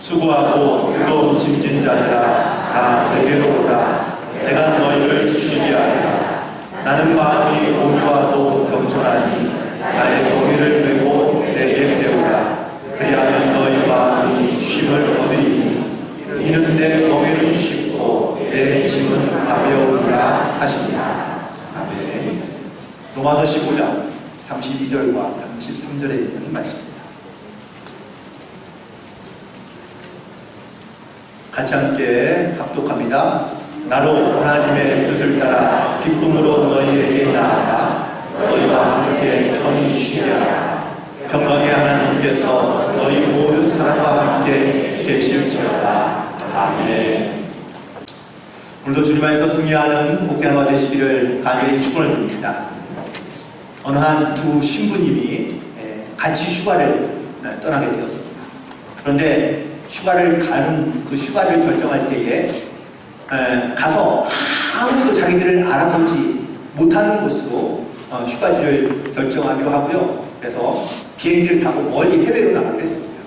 수고하고 무거운 짐진 자들아 다 내게로 오라. 내가 너희를 쉬게 하리라. 나는 마음이 온유하고 겸손하니 나의 멍에를 메고 내게 배우라. 그리하면 너희 마음이 쉼을 얻으리니 이는 내 멍에는 쉽고 내 짐은 가벼우리라 하시니라. 아멘. 로마서 15장 32절과 33절에 있는 말씀입니다. 같이 함께 합독합니다. 나로 하나님의 뜻을 따라 기쁨으로 너희에게 나아가 너희와 함께 편히 쉬게 하라. 평강의 하나님께서 너희 모든 사람과 함께 계실지어다. 아멘. 오늘도 주님 안에서 승리하는 복된 하루가 되시기를 간절히 축원을 드립니다. 어느 한 두 신부님이 같이 휴가를 떠나게 되었습니다. 그런데 휴가를 가는 그 휴가를 결정할 때에 가서 아무도 자기들을 알아보지 못하는 곳으로 휴가지를 결정하기로 하고요. 그래서 비행기를 타고 멀리 해외로 나가기로 했습니다.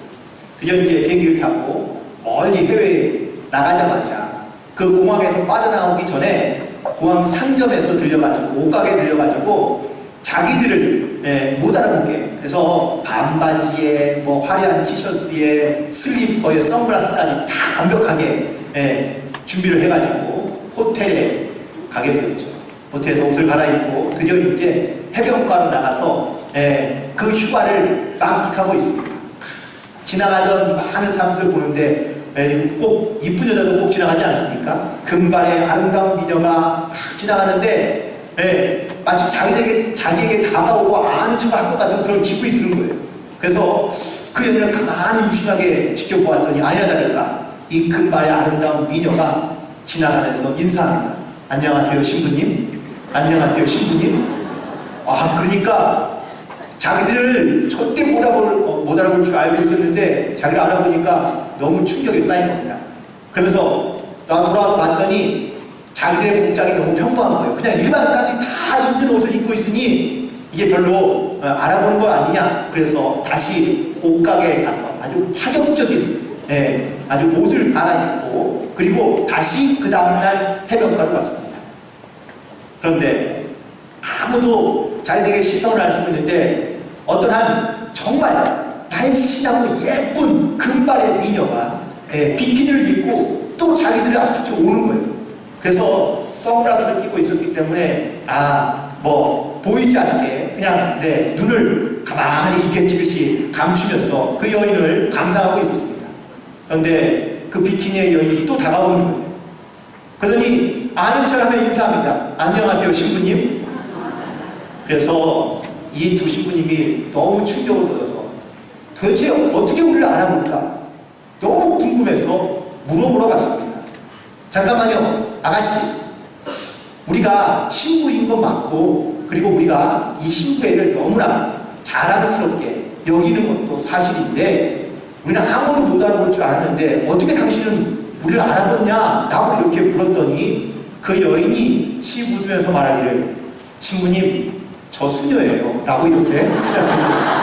드디어 이제 비행기를 타고 멀리 해외에 나가자마자 그 공항에서 빠져나오기 전에 공항 상점에서 들려가지고 옷가게에 들려가지고 자기들을 못 알아보게, 그래서 반바지에 뭐 화려한 티셔츠에 슬리퍼에 선글라스까지 다 완벽하게 준비를 해가지고 호텔에 가게 되었죠. 호텔에서 옷을 갈아입고 드디어 이제 해변가로 나가서 그 휴가를 만끽하고 있습니다. 지나가던 많은 사람들 보는데 꼭 이쁜 여자도 꼭 지나가지 않습니까? 금발의 아름다운 미녀가 막 지나가는데 마치 자기에게 다가오고 아는 척을 할 것 같은 그런 기분이 드는 거예요. 그래서 그 여자를 가만히 유심하게 지켜보았더니 아니라 다를까 이 금발의 아름다운 미녀가 지나가면서 인사합니다. 안녕하세요 신부님. 안녕하세요 신부님. 그러니까 자기들을 절대 못 알아볼 줄 알고 있었는데 자기를 알아보니까 너무 충격에 쌓인 겁니다. 그러면서 나 돌아와서 봤더니 자기들의 복장이 너무 평범한 거예요. 그냥 일반 사람들이 다 입는 옷을 입고 있으니 이게 별로 알아보는 거 아니냐. 그래서 다시 옷가게에 가서 아주 파격적인 아주 옷을 갈아입고 그리고 다시 그 다음날 해변가로 갔습니다. 그런데 아무도 자기에게 시선을 안 쓰고 있는데 어떤 한 정말 날씬하고 예쁜 금발의 미녀가 비키니를 입고 또 자기들의 앞으로 오는 거예요. 그래서 선글라스를 끼고 있었기 때문에 보이지 않게 그냥 내 눈을 가만히 있겠듯이 감추면서 그 여인을 감상하고 있었습니다. 그런데 그 비키니의 여인이 또 다가오는 거예요. 그러더니 아는 척하며 인사합니다. 안녕하세요 신부님. 그래서 이 두 신부님이 너무 충격을 받아서 도대체 어떻게 우리를 알아볼까 너무 궁금해서 물어보러 갔습니다. 잠깐만요 아가씨, 우리가 신부인 건 맞고 그리고 우리가 이 신부애를 너무나 자랑스럽게 여기는 것도 사실인데 우리는 아무도 못 알아볼 줄 알았는데 어떻게 당신은 우리를 알아봤냐 라고 이렇게 물었더니 그 여인이 씩 웃으면서 말하기를 신부님 저 수녀예요 라고 이렇게 시작했어요.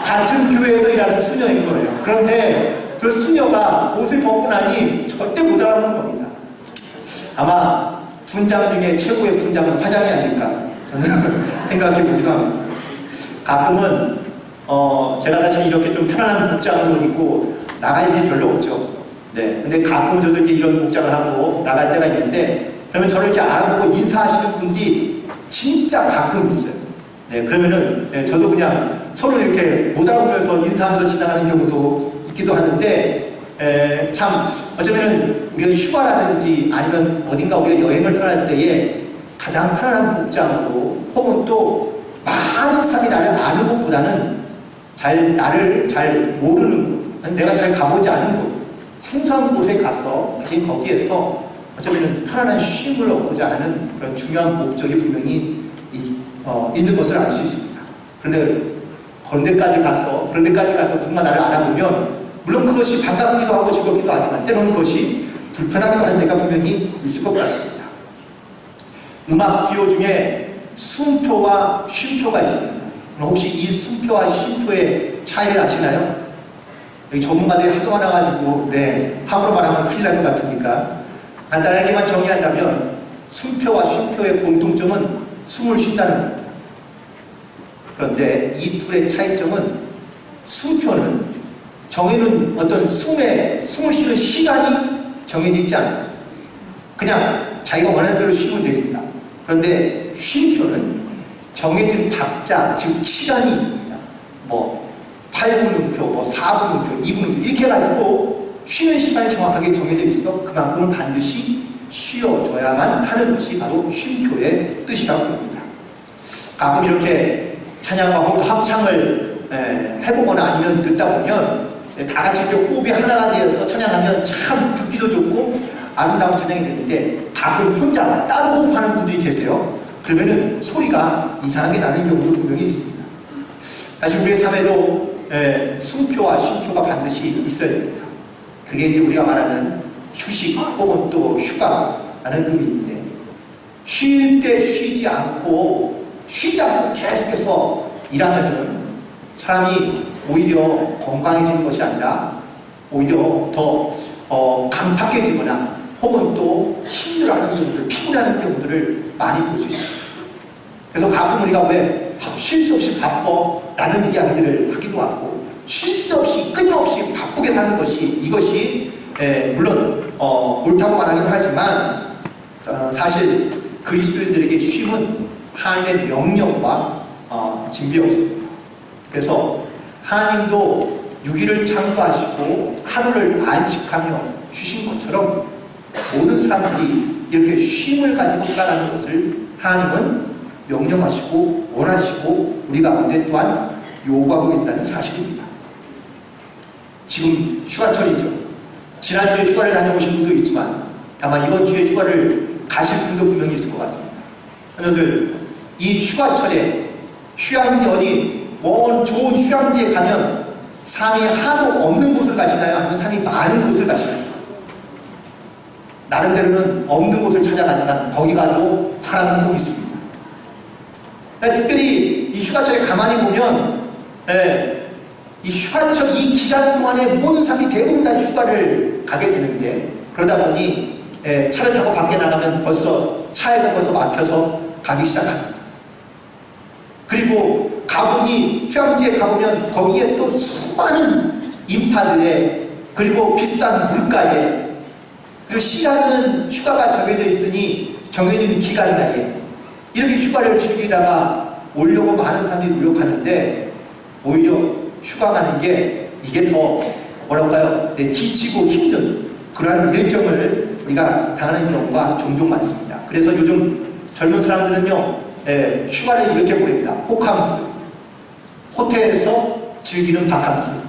같은 교회에서 일하는 수녀인 거예요. 그런데 그 수녀가 옷을 벗고 나니 절대 못 알아보는 겁니다. 아마 분장 중에 최고의 분장은 화장이 아닐까 저는 생각해 보기도 합니다. 가끔은 제가 사실 이렇게 좀 편안한 복장을 입고 나갈 일이 별로 없죠. 근데 가끔 저도 이제 이런 복장을 하고 나갈 때가 있는데 그러면 저를 이제 알아보고 인사하시는 분들이 진짜 가끔 있어요. 그러면은 저도 그냥 서로 이렇게 못 알아보면서 인사하면서 지나가는 경우도 있기도 하는데 참 어쩌면은 우리가 휴가라든지 아니면 어딘가 우리가 여행을 떠날 때에 가장 편안한 복장으로 혹은 또 많은 사람이 나를 아는 것보다는 나를 잘 모르는 곳, 내가 잘 가보지 않은 곳, 생소한 곳에 가서 사실 거기에서 어쩌면 편안한 쉼을 얻고자 하는 그런 중요한 목적이 분명히 있는 것을 알 수 있습니다. 그런데 그런 데까지 가서 누군가 나를 알아보면 물론 그것이 반갑기도 하고 즐겁기도 하지만 때로는 그것이 불편하기도 할 때가 분명히 있을 것 같습니다. 음악 기호 중에 숨표와 쉼표가 있습니다. 혹시 이 숨표와 쉼표의 차이를 아시나요? 여기 전문가들이 하도 많아가지고 함부로 말하면 큰일 날 것 같으니까 간단하게만 정의한다면 숨표와 쉼표의 공통점은 숨을 쉰다는 겁니다. 그런데 이 둘의 차이점은 숨표는 정해놓은 어떤 숨을 쉬는 시간이 정해져 있지 않아요. 그냥 자기가 원하는 대로 쉬면 되십니다. 그런데 쉼표는 정해진 박자, 즉 시간이 있습니다. 8분음표, 4분음표, 2분음표 이렇게 해가지고 쉬는 시간이 정확하게 정해져 있어서 그만큼은 반드시 쉬어줘야만 하는 것이 바로 쉼표의 뜻이라고 봅니다. 가끔 이렇게 찬양과 합창을 해보거나 아니면 듣다 보면 다 같이 이렇게 호흡이 하나가 되어서 찬양하면 참 듣기도 좋고 아름다운 찬양이 되는데 가끔 혼자 따로 호흡하는 분들이 계세요. 그러면은 소리가 이상하게 나는 경우도 분명히 있습니다. 사실 우리의 삶에도 숨표와 쉼표가 반드시 있어야 됩니다. 그게 이제 우리가 말하는 휴식 혹은 또 휴가라는 의미인데 쉴 때 쉬지 않고 계속해서 일하면 사람이 오히려 건강해지는 것이 아니라 오히려 더 강팍해지거나 혹은 또 힘들어하는 경우들, 피곤해하는 경우들을 많이 볼 수 있습니다. 그래서 가끔 우리가 왜 쉴 수 없이 바빠 라는 이야기들을 하기도 하고 쉴 수 없이 끊임없이 바쁘게 사는 것이 이것이 물론 옳다고 말하긴 하지만 사실 그리스도인들에게 쉼은 하나님의 명령과 진비였습니다. 그래서 하나님도 6일을 창조하시고 하루를 안식하며 쉬신 것처럼 모든 사람들이 이렇게 쉼을 가지고 살아가는 것을 하나님은 명령하시고 원하시고 우리 가운데 또한 요구하고 있다는 사실입니다. 지금 휴가철이죠. 지난주에 휴가를 다녀오신 분도 있지만 다만 이번 주에 휴가를 가실 분도 분명히 있을 것 같습니다. 여러분들 이 휴가철에 휴양지 어디 먼 좋은 휴양지에 가면 사람이 하도 없는 곳을 가시나요? 아니면 사람이 많은 곳을 가시나요? 나름대로는 없는 곳을 찾아가지만 거기 가도 사람은 꼭 있습니다. 특별히 이 휴가철에 가만히 보면 이 휴가철 이 기간 동안에 모든 사람이 대부분 다 휴가를 가게 되는데 그러다 보니 차를 타고 밖에 나가면 벌써 차에서 벌써 막혀서 가기 시작합니다. 그리고 가보니 휴양지에 가보면 거기에 또 수많은 인파들에 그리고 비싼 물가에 그리고 시간은 휴가가 정해져 있으니 정해진 기간 내에 이렇게 휴가를 즐기다가 오려고 많은 사람들이 노력하는데 오히려 휴가 가는 게 이게 더 뭐랄까요? 지치고 힘든 그러한 일정을 우리가 당하는 경우가 종종 많습니다. 그래서 요즘 젊은 사람들은요 휴가를 이렇게 보냅니다. 호캉스, 호텔에서 즐기는 바캉스.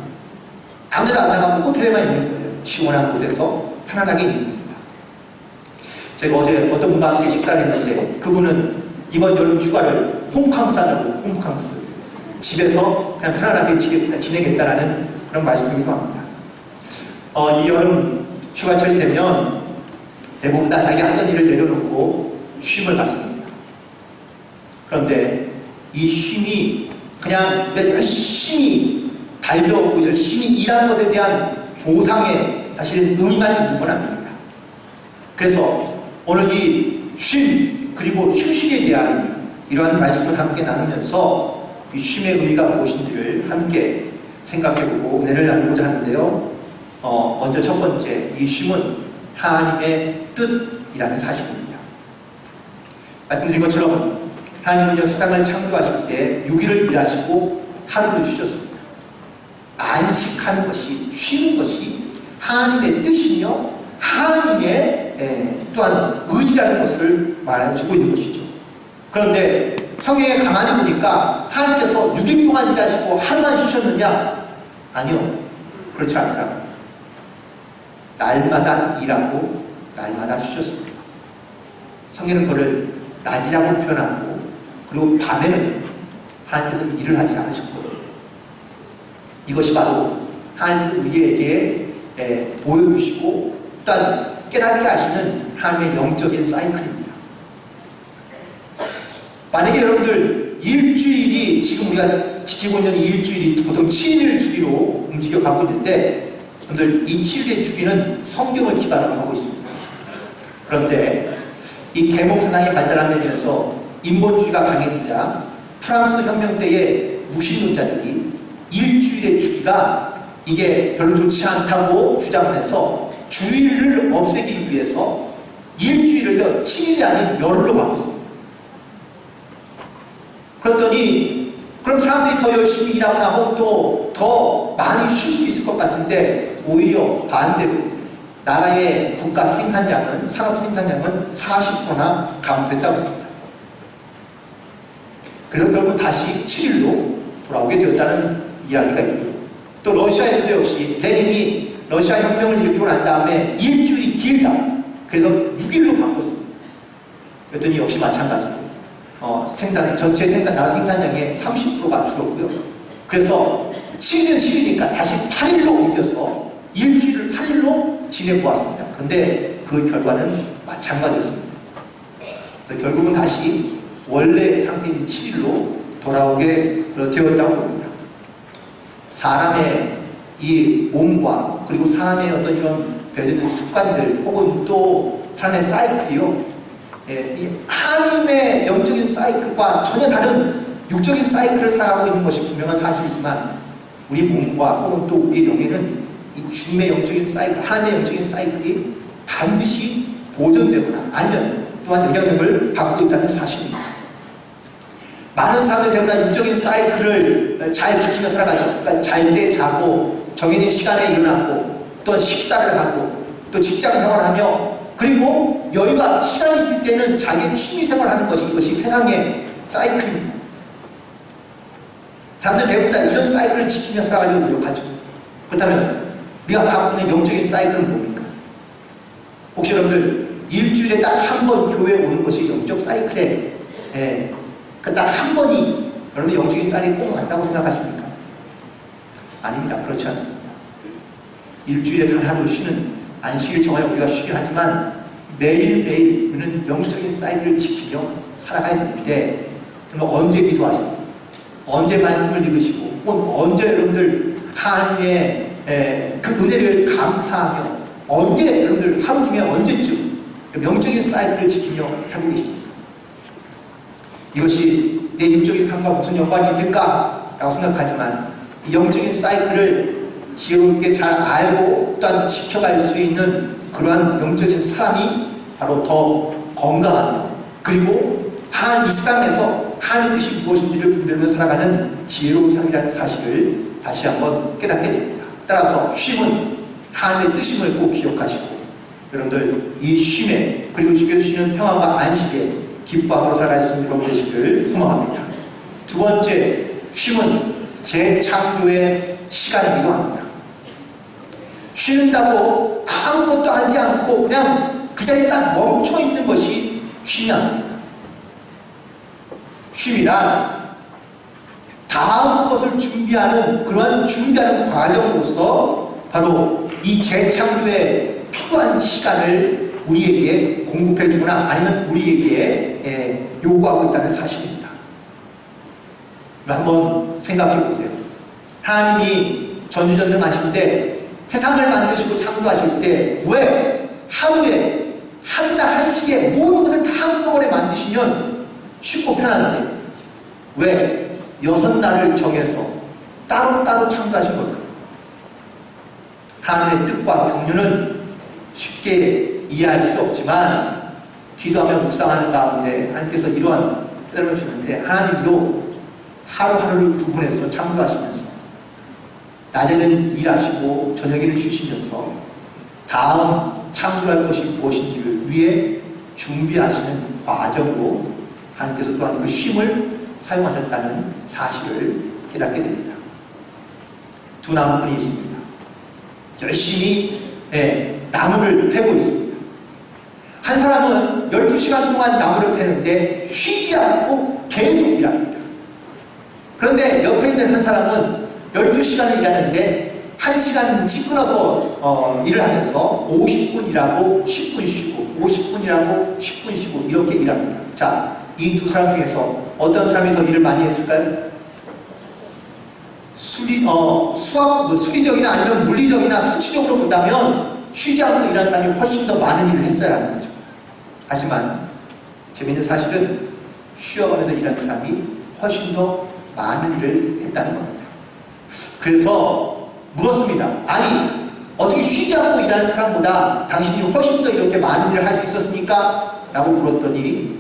아무데도 안 나가고 호텔에만 있는 거예요. 시원한 곳에서 편안하게 있는 겁니다. 제가 어제 어떤 분과 함께 식사를 했는데 그분은 이번 여름 휴가를 홈캉스 하자고 홈캉스. 집에서 그냥 편안하게 지내겠다라는 그런 말씀이기도 합니다. 이 여름 휴가철이 되면 대부분 다 자기 하던 일을 내려놓고 쉼을 갖습니다. 그런데 이 쉼이 그냥 열심히 달려오고 열심히 일하는 것에 대한 보상에 사실은 의미만 있는 건 아닙니다. 그래서 오늘 이 쉼 그리고 휴식에 대한 이러한 말씀을 함께 나누면서 이 쉼의 의미가 무엇인지를 함께 생각해보고 은혜를 나누고자 하는데요. 먼저 첫 번째, 이 쉼은 하나님의 뜻이라는 사실입니다. 말씀드린 것처럼 하나님은 세상을 창조하실 때 6일을 일하시고 하루를 쉬셨습니다. 안식하는 것이, 쉬는 것이 하나님의 뜻이며 하나님의 또한 의지라는 것을 말해주고 있는 것이죠. 그런데 성경에 가만히 보니까 하나님께서 6일 동안 일하시고 하루만 쉬셨느냐? 아니요. 그렇지 않더라고요. 날마다 일하고 날마다 쉬셨습니다. 성경은 그를 낮이라고 표현하고 그리고 밤에는 하나님께서 일을 하지 않으셨거든요. 이것이 바로 하나님께서 우리에게 보여주시고 또한 깨닫게 하시는 하나님의 영적인 사이클입니다. 만약에 여러분들 일주일이 지금 우리가 지키고 있는 이 일주일이 보통 7일 주기로 움직여 가고 있는데, 여러분들 이 7일의 주기는 성경을 기반으로 하고 있습니다. 그런데 이 계몽 사상이 발달하면서 인본주의가 강해지자 프랑스 혁명 때의 무신론자들이 일주일의 주기가 이게 별로 좋지 않다고 주장하면서 주일을 없애기 위해서 일주일을요 7일이 아닌 열흘로 바꿨습니다. 그랬더니 그럼 사람들이 더 열심히 일하고 나면 또 더 많이 쉴 수 있을 것 같은데, 오히려 반대로 나라의 국가 생산량은, 산업 생산량은 40%나 감소했다고 합니다. 그래서 결국 다시 7일로 돌아오게 되었다는 이야기가 있고, 또 러시아에서도 역시 레닌이 러시아 혁명을 일으키고 난 다음에 일주일이 길다, 그래서 6일로 바꿨습니다. 그랬더니 역시 마찬가지로 전체 나라 생산량의 30%가 줄었고요. 그래서 7일은 싫으니까 다시 8일로 옮겨서 일주일을 8일로 지내고 왔습니다. 근데 그 결과는 마찬가지였습니다. 그래서 결국은 다시 원래 상태인 7일로 돌아오게 되었다고 봅니다. 사람의 이 몸과 그리고 사람의 어떤 이런 되는 습관들 혹은 또 사람의 사이클이요, 이 하나님의 영적인 사이클과 전혀 다른 육적인 사이클을 살아가고 있는 것이 분명한 사실이지만, 우리 몸과 혹은 또 우리 영에는 이 주님의 영적인 사이클, 하나님의 영적인 사이클이 반드시 보존되거나 아니면 또한 영향력을 받고 있다는 사실입니다. 많은 사람들 대부분 육적인 사이클을 잘 지키며 살아가죠. 그러니까 잘 때 자고 정해진 시간에 일어나고 또 식사를 하고 또 직장 생활하며, 그리고 여유가 시간이 있을 때는 자기 취미 생활하는 것이, 이것이 세상의 사이클입니다. 사람들 대부분 다 이런 사이클을 지키며 살아가려고 노력하죠. 그렇다면 우리가 갖고 있는 영적인 사이클은 뭡니까? 혹시 여러분들 일주일에 딱 한 번 교회에 오는 것이 영적 사이클에 딱 한 번이 여러분 영적인 사이클이 꼭 맞다고 생각하십니까? 아닙니다. 그렇지 않습니다. 일주일에 단 하루 쉬는 안식일 정하여 우리가 쉬긴 하지만 매일매일 우리는 영적인 사이클을 지키며 살아가야 되는데, 그러면 언제 기도하시고 언제 말씀을 읽으시고 혹은 언제 여러분들 하나님의 그 은혜를 감사하며 언제 여러분들 하루 중에 언제쯤 영적인 사이클을 지키며 살고 계십니까? 이것이 내 육적인 삶과 무슨 연관이 있을까? 라고 생각하지만 이 영적인 사이클을 지혜롭게 잘 알고 또한 지켜갈 수 있는 그러한 영적인 사람이 바로 더 건강하며, 그리고 이 땅에서 하나님 뜻이 무엇인지를 분별하며 살아가는 지혜로운 삶이라는 사실을 다시 한번 깨닫게 됩니다. 따라서 쉼은 하나님의 뜻임을 꼭 기억하시고, 여러분들 이 쉼에, 그리고 주께서 주시는 평안과 안식에 기뻐하고 살아갈 수 있는 여러분 되시기를 소망합니다. 두 번째, 쉼은 재창조의 시간이기도 합니다. 쉰다고 아무것도 하지 않고 그냥 그 자리에 딱 멈춰 있는 것이 쉼이 아닙니다. 쉼이란 다음 것을 준비하는, 그러한 준비하는 과정으로서 바로 이 재창조에 필요한 시간을 우리에게 공급해주거나 아니면 우리에게 요구하고 있다는 사실입니다. 한번 생각해 보세요. 하나님이 전지전능하신데 세상을 만드시고 창조하실 때 왜 하루에 한 달 한시에 모든 것을 다 한꺼번에 만드시면 쉽고 편한데 왜 6날을 정해서 따로따로 창조하신 걸까요? 하나님의 뜻과 경륜은 쉽게 이해할 수 없지만 기도하며 묵상하는 가운데 하나님께서 이러한 깨달음을 주시는데, 하나님도 하루하루를 구분해서 창조하시면서 낮에는 일하시고 저녁에는 쉬시면서 다음 창조할 것이 무엇인지를 위해 준비하시는 과정으로 하나님께서 또한 그 쉼을 사용하셨다는 사실을 깨닫게 됩니다. 두 나무꾼이 있습니다. 열심히 나무를 패고 있습니다. 한 사람은 12시간 동안 나무를 패는데 쉬지 않고 계속 일합니다. 그런데 옆에 있는 한 사람은 12시간을 일하는데 1시간씩 끊어서 일을 하면서 50분 일하고 10분 쉬고 50분 일하고 10분 쉬고 이렇게 일합니다. 자, 이 두 사람 중에서 어떤 사람이 더 일을 많이 했을까요? 수리적이나 아니면 물리적이나 수치적으로 본다면 쉬지 않고 일하는 사람이 훨씬 더 많은 일을 했어야 하는 거죠. 하지만 재미있는 사실은 쉬어가면서 일하는 사람이 훨씬 더 많은 일을 했다는 겁니다. 그래서 물었습니다. 아니, 어떻게 쉬지 않고 일하는 사람보다 당신이 훨씬 더 이렇게 많은 일을 할 수 있었습니까? 라고 물었더니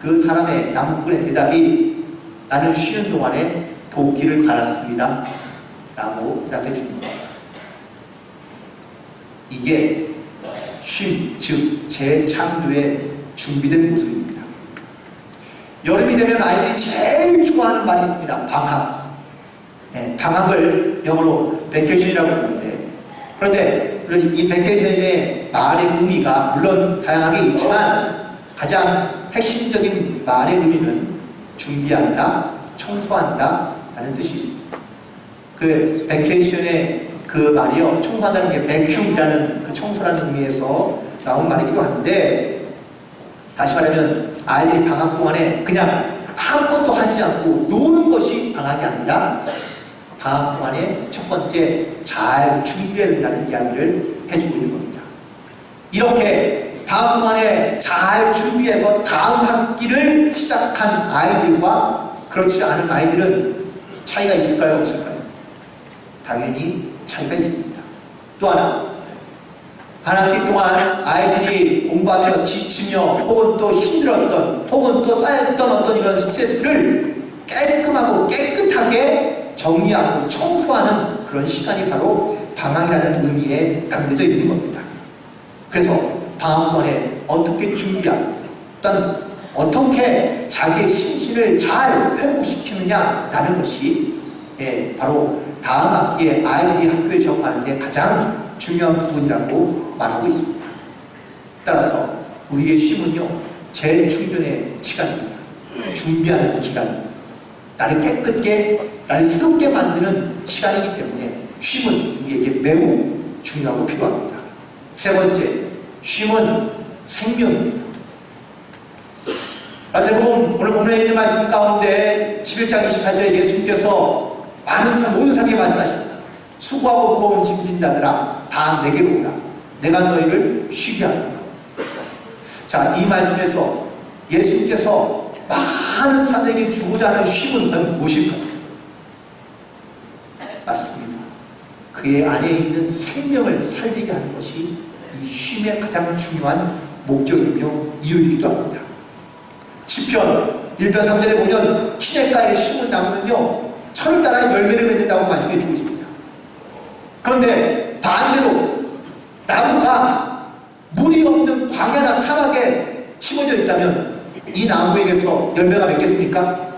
그 사람의 남편의 대답이 나는 쉬는 동안에 도끼를 갈았습니다. 라고 대답해 주는 겁니다. 이게 쉼, 즉 재창조에 준비된 모습입니다. 여름이 되면 아이들이 제일 좋아하는 말이 있습니다. 방학. 네, 방학을 영어로 베케이션이라고 부르는데, 그런데 이 베케이션의 말의 의미가 물론 다양하게 있지만 가장 핵심적인 말의 의미는 준비한다, 청소한다 라는 뜻이 있습니다. 그 베케이션의 그 말이요, 청소한다는 게 베큐이라는 그 청소라는 의미에서 나온 말이기도 한데, 다시 말하면 아이들이 방학 동안에 그냥 아무것도 하지 않고 노는 것이 방학이 아니라 방학 동안에 첫 번째 잘 준비해야 된다는 이야기를 해주고 있는 겁니다. 이렇게 방학 동안에 잘 준비해서 다음 학기를 시작한 아이들과 그렇지 않은 아이들은 차이가 있을까요? 없을까요? 당연히 차이가 있습니다. 또 하나, 한 학기 동안 아이들이 공부하며 지치며 혹은 또 힘들었던 혹은 또 쌓였던 어떤 이런 스트레스를 깔끔하고 깨끗하게 정리하고 청소하는 그런 시간이 바로 방학이라는 의미에 담겨져 있는 겁니다. 그래서 방학 동안에 어떻게 준비하고 또한 어떻게 자기의 심신을 잘 회복시키느냐라는 것이 바로 다음 학기에 아이들이 학교에 적응하는 데 가장 중요한 부분이라고 말하고 있습니다. 따라서 우리의 쉼은요, 재충전의 시간입니다. 준비하는 기간입니다. 나를 깨끗게, 나를 새롭게 만드는 시간이기 때문에 쉼은 우리에게 매우 중요하고 필요합니다. 세 번째, 쉼은 생명입니다. 마태복음 오늘 본문에 있는 말씀 가운데 11장 28절에 예수님께서 모든 사람에게 말씀하십니다. 수고하고 무거운 짐진 자들아 다 내게로 오라. 내가 너희를 쉬게 하리라. 자, 이 말씀에서 예수님께서 많은 사람에게 주고자 하는 쉼은 무엇일까요? 맞습니다. 그의 안에 있는 생명을 살리게 하는 것이 이 쉼의 가장 중요한 목적이며 이유이기도 합니다. 시편 1편 3절에 보면 시냇가에 심은 나무는요 철을 따라 열매를 맺는다고 말씀해 주고 있습니다. 그런데 반대로 나무가 물이 없는 광야나 사막에 심어져 있다면 이 나무에게서 열매가 맺겠습니까?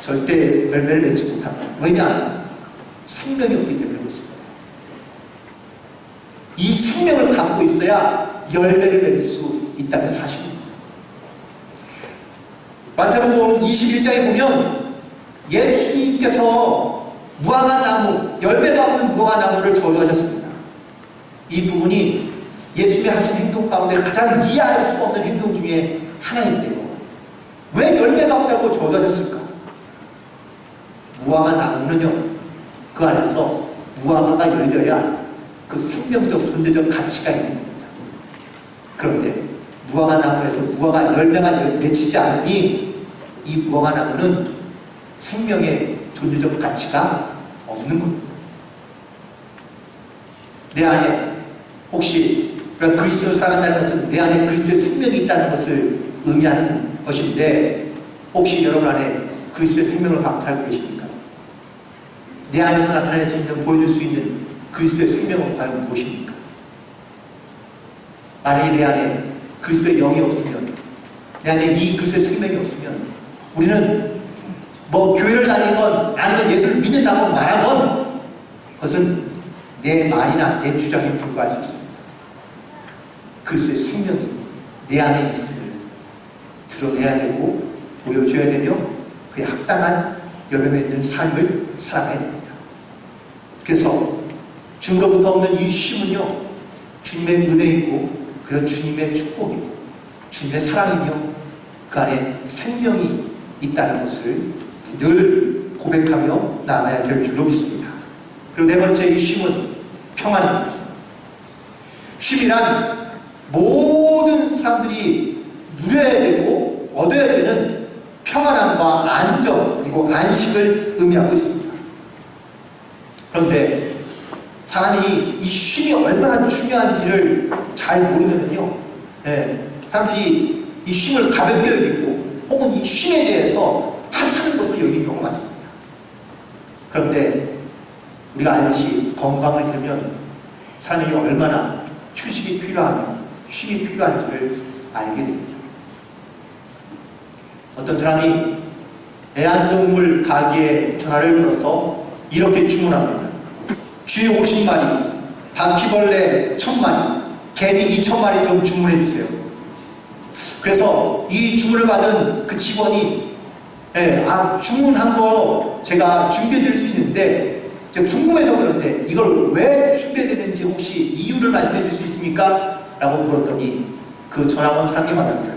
절대 열매를 맺지 못합니다. 왜냐? 생명이 없기 때문에 그렇습니다. 이 생명을 갖고 있어야 열매를 맺을 수 있다는 사실입니다. 마태복음 21장에 보면 예수님께서 무화과 나무, 열매가 없는 무화과 나무를 저주하셨습니다. 이 부분이 예수님이 하신 행동 가운데 가장 이해할 수 없는 행동 중에 하나인데요. 왜 열매가 없다고 저주하셨을까? 무화과 나무는요, 그 안에서 무화과가 열려야 그 생명적, 존재적 가치가 있는 겁니다. 그런데 무화과 나무에서 무화과 열매가 맺히지 않으니 이 무화과 나무는 생명의 존재적 가치가 없는 겁니다. 내 안에 혹시 그리스도로 살아간다는 것은 내 안에 그리스도의 생명이 있다는 것을 의미하는 것인데, 혹시 여러분 안에 그리스도의 생명을 갖고 살고 계십니까? 내 안에서 나타낼 수 있는, 보여줄 수 있는 그리스도의 생명은 과연 무엇입니까? 만약에 내 안에 그리스도의 영이 없으면, 내 안에 이 그리스도의 생명이 없으면 우리는 교회를 다니건 아니면 예수를 믿는다고 말하건 그것은 내 말이나 내 주장에 불과할 수 있습니다. 그리스도의 생명이 내 안에 있음을 드러내야 되고 보여줘야 되며 그에 합당한 열매 맺는 삶을 살아가야 됩니다. 그래서 주님으로부터 없는 이 쉼은요, 주님의 은혜이고 그리고 주님의 축복이고 주님의 사랑이며 그 안에 생명이 있다는 것을 늘 고백하며 나아가야 될 줄로 믿습니다. 그리고 네 번째, 이 쉼은 평안입니다. 쉼이란 모든 사람들이 누려야 되고 얻어야 되는 평안함과 안정 그리고 안식을 의미하고 있습니다. 그런데 사람이 이 쉼이 얼마나 중요한지를 잘 모르면요, 사람들이 이 쉼을 가볍게 여기고 혹은 이 쉼에 대해서 하찮은 것으로 여기는 경우가 많습니다. 그런데 우리가 알듯이 건강을 잃으면 사람이 얼마나 휴식이 필요하며 쉼이 필요한지를 알게 됩니다. 어떤 사람이 애완동물 가게에 전화를 걸어서 이렇게 주문합니다. 쥐 50마리, 바퀴벌레 1000마리, 개미 2000마리 좀 주문해 주세요. 그래서 이 주문을 받은 그 직원이 주문한 거 제가 준비해 드릴 수 있는데 제가 궁금해서 그런데 이걸 왜 준비해 드리는지 혹시 이유를 말씀해 줄 수 있습니까? 라고 물었더니 그 전화 온 사람이 말합니다.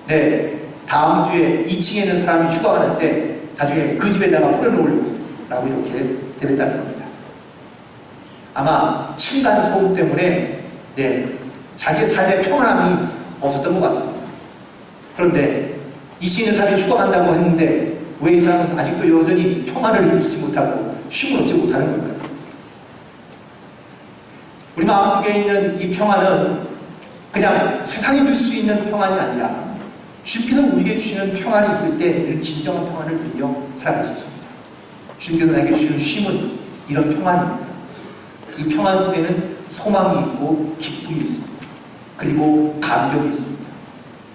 네, 다음 주에 2층에 있는 사람이 휴가 가는데 나중에 그 집에다가 뿌려놓으려고 라고 이렇게 대답했다는 겁니다. 아마 층간소음 때문에 자기의 삶의 평안함이 없었던 것 같습니다. 그런데 2층에 있는 사람이 휴가 간다고 했는데 왜 이 사람은 아직도 여전히 평안을 누리지 못하고 쉼을 얻지 못하는 걸까요? 우리 마음속에 있는 이 평안은 그냥 세상이 줄 수 있는 평안이 아니라 주님께서 우리에게 주시는 평안이 있을 때 늘 진정한 평안을 누리며 살아갈 수 있습니다. 주님께서 나에게 주시는 쉼은 이런 평안입니다. 이 평안 속에는 소망이 있고 기쁨이 있습니다. 그리고 감격이 있습니다.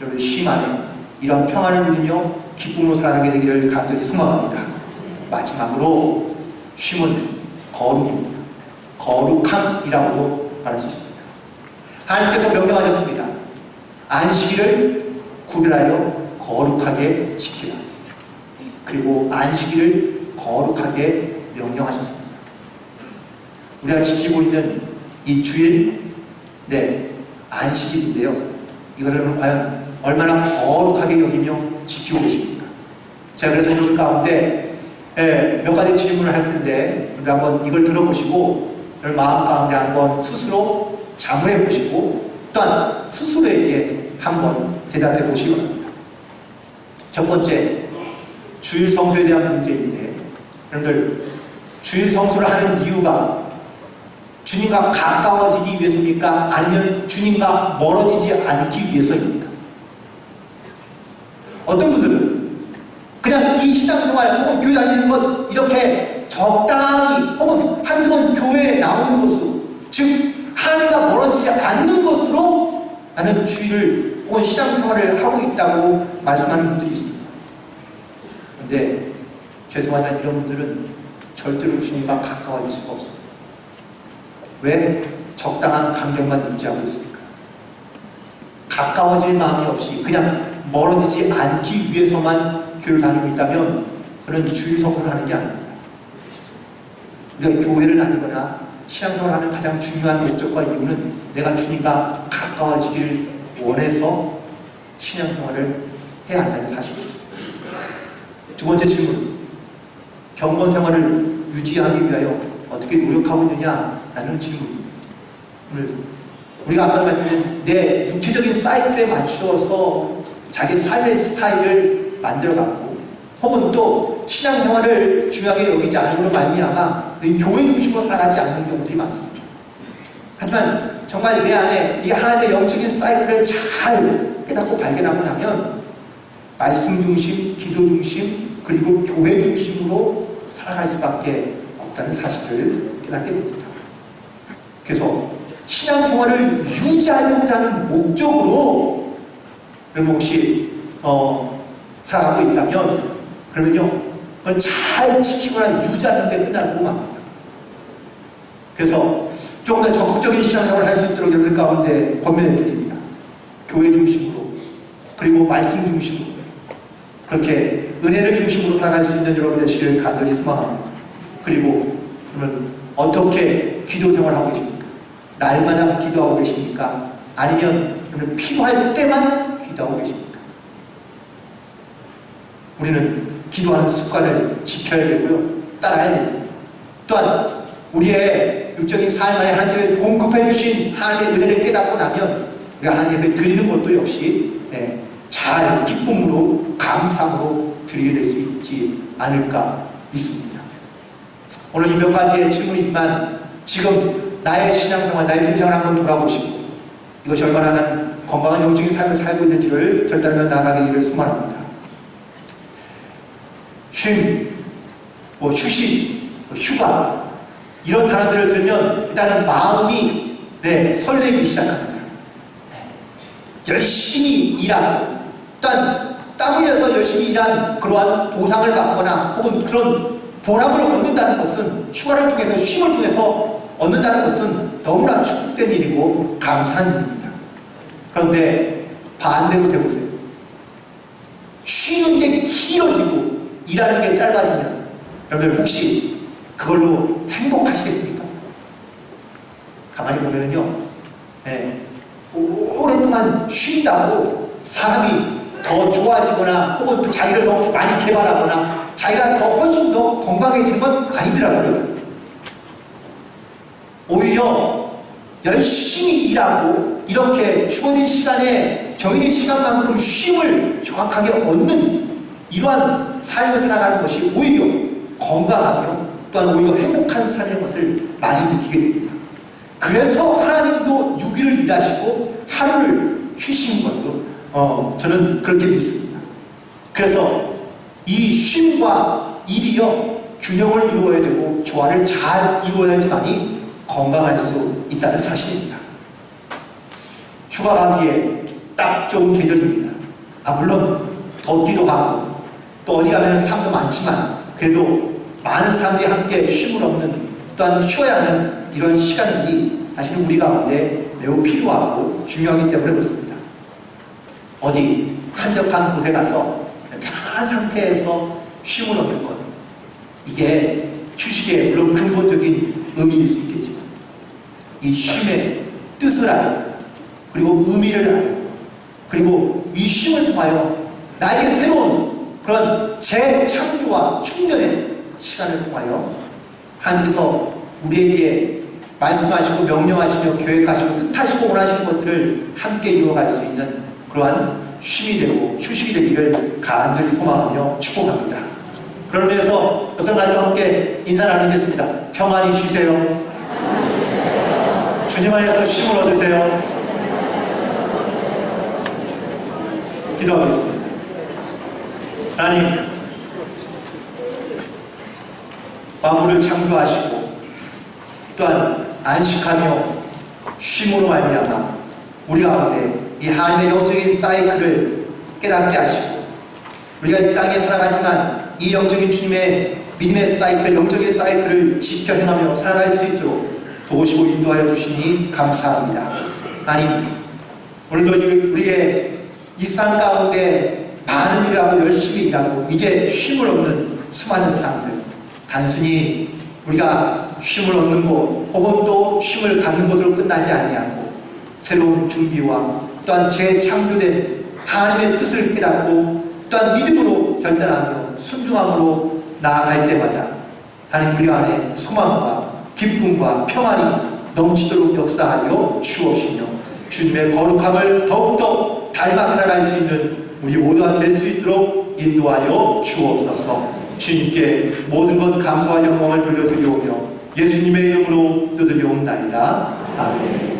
여러분, 쉼 안에 이런 평안을 누리며 기쁨으로 살아가게 되기를 간절히 소망합니다. 마지막으로 쉼은 거룩입니다. 거룩함이라고도 말할 수 있습니다. 하나님께서 명령하셨습니다. 안식일을 구별하여 거룩하게 지키라. 그리고 안식일을 거룩하게 명령하셨습니다. 우리가 지키고 있는 이 주일, 안식일인데요. 이것을 과연 얼마나 거룩하게 여기며 지키고 계십니까? 제가 그래서 여러분 가운데 몇 가지 질문을 할 텐데 우리 한번 이걸 들어보시고 여러분 마음 가운데 한번 스스로 자문해 보시고 또한 스스로에게 한번 대답해 보시기 바랍니다. 첫 번째, 주일 성수에 대한 문제인데 여러분들 주일 성수를 하는 이유가 주님과 가까워지기 위해서입니까? 아니면 주님과 멀어지지 않기 위해서입니까? 어떤 분들은 그냥 이 신앙생활 혹은 교회 다니는 것 이렇게 적당히 혹은 한두 번 교회에 나오는 것으로 즉 하나님과 멀어지지 않는 것으로 나는 주일을 혹은 신앙생활을 하고 있다고 말씀하는 분들이 있습니다. 그런데 죄송하지만 이런 분들은 절대로 주님과 가까워질 수가 없습니다. 왜? 적당한 간격만 유지하고 있습니까? 가까워질 마음이 없이 그냥 멀어지지 않기 위해서만 교회를 다니고 있다면 그런 주일 성수를 하는 게 아닙니다. 우리가 교회를 다니거나 신앙생활을 하는 가장 중요한 목적과 이유는 내가 주님과 가까워지길 원해서 신앙생활을 해야 한다는 사실이죠. 두 번째 질문, 경건 생활을 유지하기 위하여 어떻게 노력하고 있느냐라는 질문입니다. 오늘 우리가 아까 말씀드린 내 육체적인 사이클에 맞추어서 자기 삶의 스타일을 만들어가고 혹은 또 신앙생활을 중요하게 여기지 않음으로 말미암아 교회 중심으로 살아가지 않는 경우들이 많습니다. 하지만 정말 내 안에 이 하나님의 영적인 사이클을 잘 깨닫고 발견하고 나면 말씀 중심, 기도 중심, 그리고 교회 중심으로 살아갈 수밖에 없다는 사실을 깨닫게 됩니다. 그래서 신앙생활을 유지하려고 하는 목적으로 여러분 혹시 살아가고 있다면 그러면요 그걸 잘 지키거나 유지하는 데 끝나고 맙니다. 그래서 조금 더 적극적인 신앙생활을 할 수 있도록 여러분 가운데 권면해 드립니다. 교회 중심으로 그리고 말씀 중심으로 그렇게 은혜를 중심으로 살아갈 수 있는 여러분 되시기를 간절히 소망합니다. 그리고 여러분 어떻게 기도 생활하고 계십니까? 날마다 기도하고 계십니까? 아니면 여러분 필요할 때만 기도하고 계십니까? 우리는 기도하는 습관을 지켜야 되고요. 따라야 됩니다. 또한 우리의 육적인 삶 안에 하나님이 공급해 주신 하나님의 은혜를 깨닫고 나면 우리가 하나님께 드리는 것도 역시 잘 기쁨으로 감사함으로 드리게 될 수 있지 않을까 믿습니다. 오늘 이 몇 가지의 질문이지만 지금 나의 신앙생활, 나의 인생을 한번 돌아보시고 이것이 얼마나 나는 건강한 영적인 삶을 살고 있는지를 결단하며 나아가기를 소망합니다. 쉼, 휴식, 휴가 이런 단어들을 들으면 일단은 마음이 설레기 시작합니다. 열심히 일하고 또한 땀 흘려서 열심히 일한 그러한 보상을 받거나 혹은 그런 보람을 얻는다는 것은 휴가를 통해서 쉼을 통해서 얻는다는 것은 너무나 축복된 일이고 감사한 일입니다. 그런데 반대로 되보세요. 쉬는 게 길어지고 일하는 게 짧아지면 여러분들 혹시 그걸로 행복하시겠습니까? 가만히 보면은요, 오랫동안 쉰다고 사람이 더 좋아지거나 혹은 또 자기를 더 많이 개발하거나 자기가 더 훨씬 더 건강해진 건 아니더라고요. 오히려 열심히 일하고 이렇게 주어진 시간에 정해진 시간만큼 쉼을 정확하게 얻는 이러한 삶을 살아가는 것이 오히려 건강하며 또한 오히려 행복한 삶인 것을 많이 느끼게 됩니다. 그래서 하나님도 6일을 일하시고 하루를 쉬시는 것도 저는 그렇게 믿습니다. 그래서 이 쉼과 일이요 균형을 이루어야 되고 조화를 잘 이루어야지만이 건강할 수 있다는 사실입니다. 휴가 가기에 딱 좋은 계절입니다. 물론 덥기도 하고 또 어디 가면 사람도 많지만 그래도 많은 사람들이 함께 쉼을 얻는 또한 쉬어야 하는 이런 시간들이 사실은 우리 가운데 매우 필요하고 중요하기 때문에 그렇습니다. 어디 한적한 곳에 가서 편안한 상태에서 쉼을 얻는 것, 이게 휴식의 물론 근본적인 의미일 수 있겠지만 이 쉼의 뜻을 알고 그리고 의미를 알고 그리고 이 쉼을 통하여 나에게 새로운 그런 재창조와 충전의 시간을 통하여 하나님께서 우리에게 말씀하시고 명령하시며 계획하시고 뜻하시고 원하시는 것들을 함께 이루어갈 수 있는 그러한 쉼이 되고 휴식이 되기를 간절히 소망하며 축복합니다. 그런 의미에서 여성가족과 함께 인사 나누겠습니다. 평안히 쉬세요. 주님 안에서 쉼을 얻으세요. 기도하겠습니다. 하나님, 만물을 창조하시고 또한 안식하며 쉼으로 말미암아 우리 가운데 이 하나님의 영적인 사이클을 깨닫게 하시고 우리가 이 땅에 살아가지만 이 영적인 주님의 믿음의 사이클, 영적인 사이클을 지켜 행하며 살아갈 수 있도록 도우시고 인도하여 주시니 감사합니다. 하나님, 오늘도 우리의 이 삶 가운데 많은 일을 하고 열심히 일하고 이제 쉼을 얻는 수많은 사람들, 단순히 우리가 쉼을 얻는 곳 혹은 또 쉼을 갖는 곳으로 끝나지 아니하고 새로운 준비와 또한 재창조된 하나님의 뜻을 깨닫고 또한 믿음으로 결단하며 순종함으로 나아갈 때마다 하나님 우리 안에 소망과 기쁨과 평안이 넘치도록 역사하여 주옵시며 주님의 거룩함을 더욱더 닮아 살아갈 수 있는 우리 모두가 될 수 있도록 인도하여 주옵소서. 주님께 모든 것 감사와 영광을 돌려드리오며 예수님의 이름으로 두드려옵나이다. 아멘.